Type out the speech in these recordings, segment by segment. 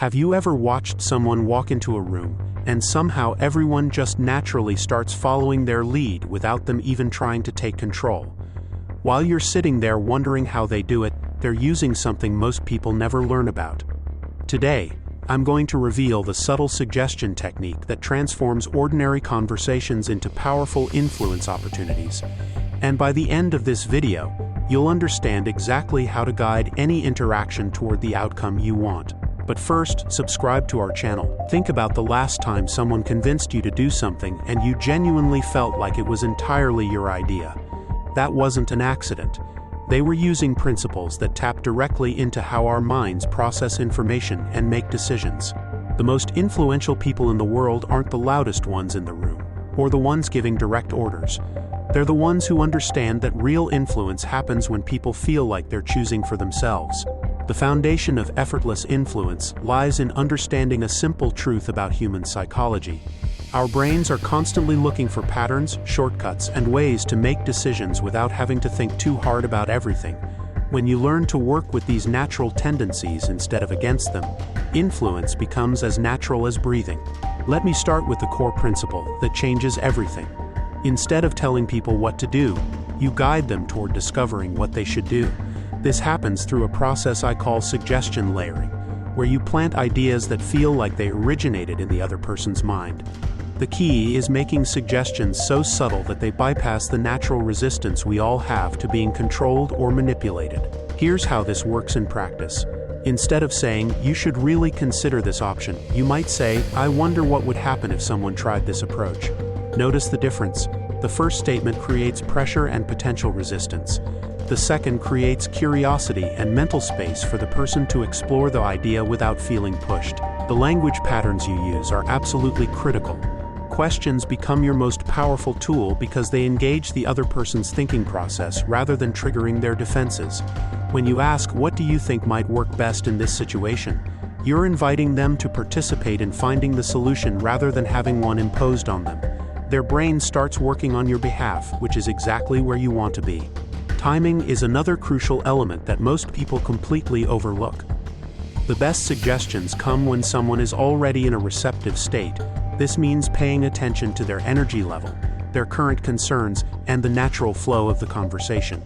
Have you ever watched someone walk into a room, and somehow everyone just naturally starts following their lead without them even trying to take control? While you're sitting there wondering how they do it, they're using something most people never learn about. Today, I'm going to reveal the subtle suggestion technique that transforms ordinary conversations into powerful influence opportunities. And by the end of this video, you'll understand exactly how to guide any interaction toward the outcome you want. But first, subscribe to our channel. Think about the last time someone convinced you to do something and you genuinely felt like it was entirely your idea. That wasn't an accident. They were using principles that tap directly into how our minds process information and make decisions. The most influential people in the world aren't the loudest ones in the room, or the ones giving direct orders. They're the ones who understand that real influence happens when people feel like they're choosing for themselves. The foundation of effortless influence lies in understanding a simple truth about human psychology. Our brains are constantly looking for patterns, shortcuts, and ways to make decisions without having to think too hard about everything. When you learn to work with these natural tendencies instead of against them, influence becomes as natural as breathing. Let me start with the core principle that changes everything. Instead of telling people what to do, you guide them toward discovering what they should do. This happens through a process I call suggestion layering, where you plant ideas that feel like they originated in the other person's mind. The key is making suggestions so subtle that they bypass the natural resistance we all have to being controlled or manipulated. Here's how this works in practice. Instead of saying, "You should really consider this option," you might say, "I wonder what would happen if someone tried this approach." Notice the difference. The first statement creates pressure and potential resistance. The second creates curiosity and mental space for the person to explore the idea without feeling pushed. The language patterns you use are absolutely critical. Questions become your most powerful tool because they engage the other person's thinking process rather than triggering their defenses. When you ask, "What do you think might work best in this situation?" you're inviting them to participate in finding the solution rather than having one imposed on them. Their brain starts working on your behalf, which is exactly where you want to be. Timing is another crucial element that most people completely overlook. The best suggestions come when someone is already in a receptive state. This means paying attention to their energy level, their current concerns, and the natural flow of the conversation.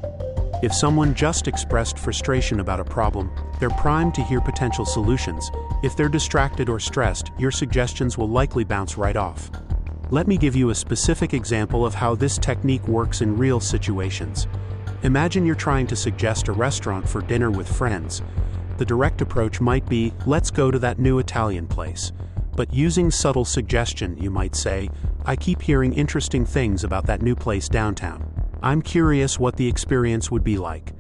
If someone just expressed frustration about a problem, they're primed to hear potential solutions. If they're distracted or stressed, your suggestions will likely bounce right off. Let me give you a specific example of how this technique works in real situations. Imagine you're trying to suggest a restaurant for dinner with friends. The direct approach might be, "Let's go to that new Italian place." But using subtle suggestion, you might say, "I keep hearing interesting things about that new place downtown. I'm curious what the experience would be like."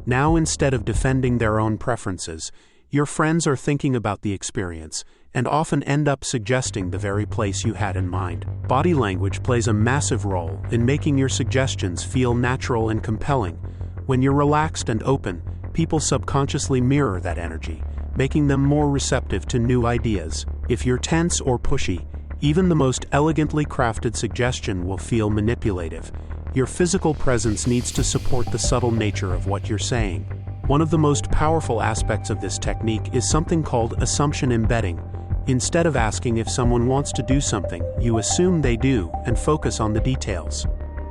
Now, instead of defending their own preferences, your friends are thinking about the experience, and often end up suggesting the very place you had in mind. Body language plays a massive role in making your suggestions feel natural and compelling. When you're relaxed and open, people subconsciously mirror that energy, making them more receptive to new ideas. If you're tense or pushy, even the most elegantly crafted suggestion will feel manipulative. Your physical presence needs to support the subtle nature of what you're saying. One of the most powerful aspects of this technique is something called assumption embedding. Instead of asking if someone wants to do something, you assume they do and focus on the details.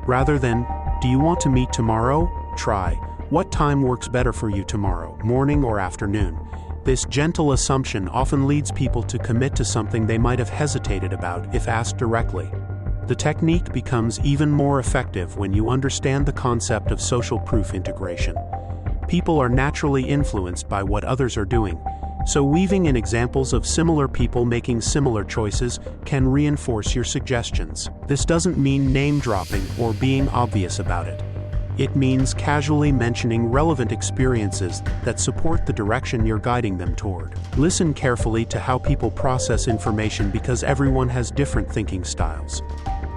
Rather than, "Do you want to meet tomorrow?" try, "What time works better for you tomorrow, morning or afternoon?" This gentle assumption often leads people to commit to something they might have hesitated about if asked directly. The technique becomes even more effective when you understand the concept of social proof integration. People are naturally influenced by what others are doing, so weaving in examples of similar people making similar choices can reinforce your suggestions. This doesn't mean name-dropping or being obvious about it. It means casually mentioning relevant experiences that support the direction you're guiding them toward. Listen carefully to how people process information because everyone has different thinking styles.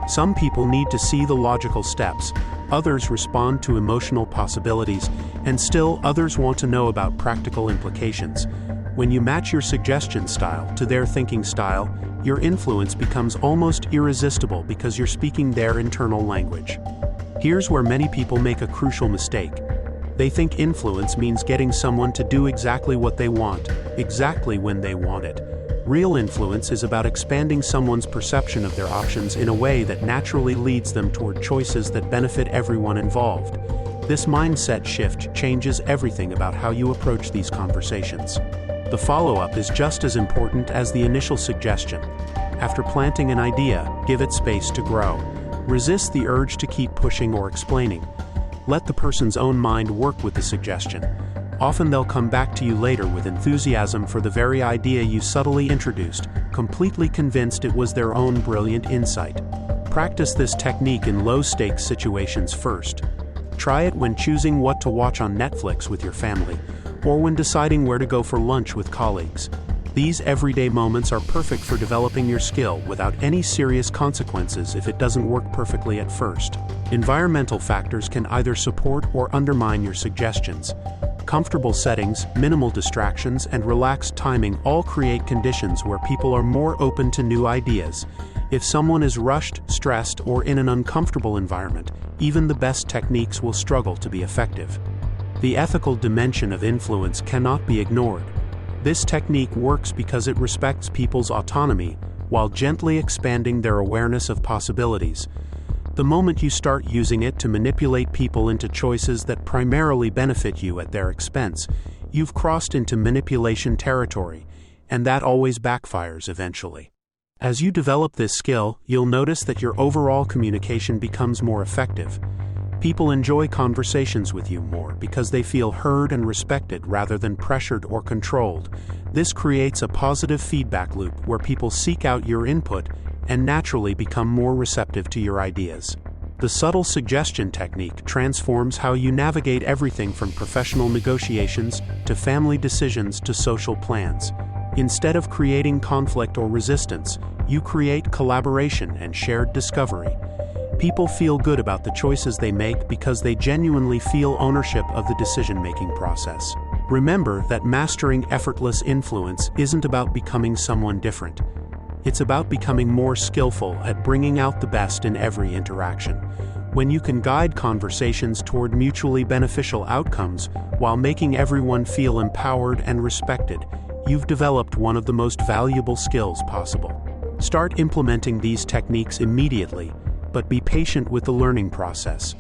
Some people need to see the logical steps, others respond to emotional possibilities, and still others want to know about practical implications. When you match your suggestion style to their thinking style, your influence becomes almost irresistible because you're speaking their internal language. Here's where many people make a crucial mistake. They think influence means getting someone to do exactly what they want, exactly when they want it. Real influence is about expanding someone's perception of their options in a way that naturally leads them toward choices that benefit everyone involved. This mindset shift changes everything about how you approach these conversations. The follow-up is just as important as the initial suggestion. After planting an idea, give it space to grow. Resist the urge to keep pushing or explaining. Let the person's own mind work with the suggestion. Often they'll come back to you later with enthusiasm for the very idea you subtly introduced, completely convinced it was their own brilliant insight. Practice this technique in low-stakes situations first. Try it when choosing what to watch on Netflix with your family, or when deciding where to go for lunch with colleagues. These everyday moments are perfect for developing your skill without any serious consequences if it doesn't work perfectly at first. Environmental factors can either support or undermine your suggestions. Comfortable settings, minimal distractions, and relaxed timing all create conditions where people are more open to new ideas. If someone is rushed, stressed, or in an uncomfortable environment, even the best techniques will struggle to be effective. The ethical dimension of influence cannot be ignored. This technique works because it respects people's autonomy while gently expanding their awareness of possibilities. The moment you start using it to manipulate people into choices that primarily benefit you at their expense, you've crossed into manipulation territory, and that always backfires eventually. As you develop this skill, you'll notice that your overall communication becomes more effective. People enjoy conversations with you more because they feel heard and respected rather than pressured or controlled. This creates a positive feedback loop where people seek out your input and naturally become more receptive to your ideas. The subtle suggestion technique transforms how you navigate everything from professional negotiations to family decisions to social plans. Instead of creating conflict or resistance, you create collaboration and shared discovery. People feel good about the choices they make because they genuinely feel ownership of the decision-making process. Remember that mastering effortless influence isn't about becoming someone different. It's about becoming more skillful at bringing out the best in every interaction. When you can guide conversations toward mutually beneficial outcomes while making everyone feel empowered and respected, you've developed one of the most valuable skills possible. Start implementing these techniques immediately, but be patient with the learning process.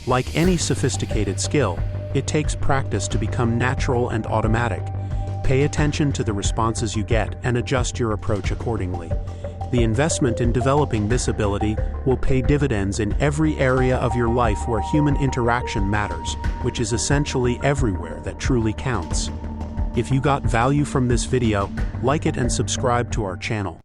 Like any sophisticated skill, it takes practice to become natural and automatic. Pay attention to the responses you get and adjust your approach accordingly. The investment in developing this ability will pay dividends in every area of your life where human interaction matters, which is essentially everywhere that truly counts. If you got value from this video, like it and subscribe to our channel.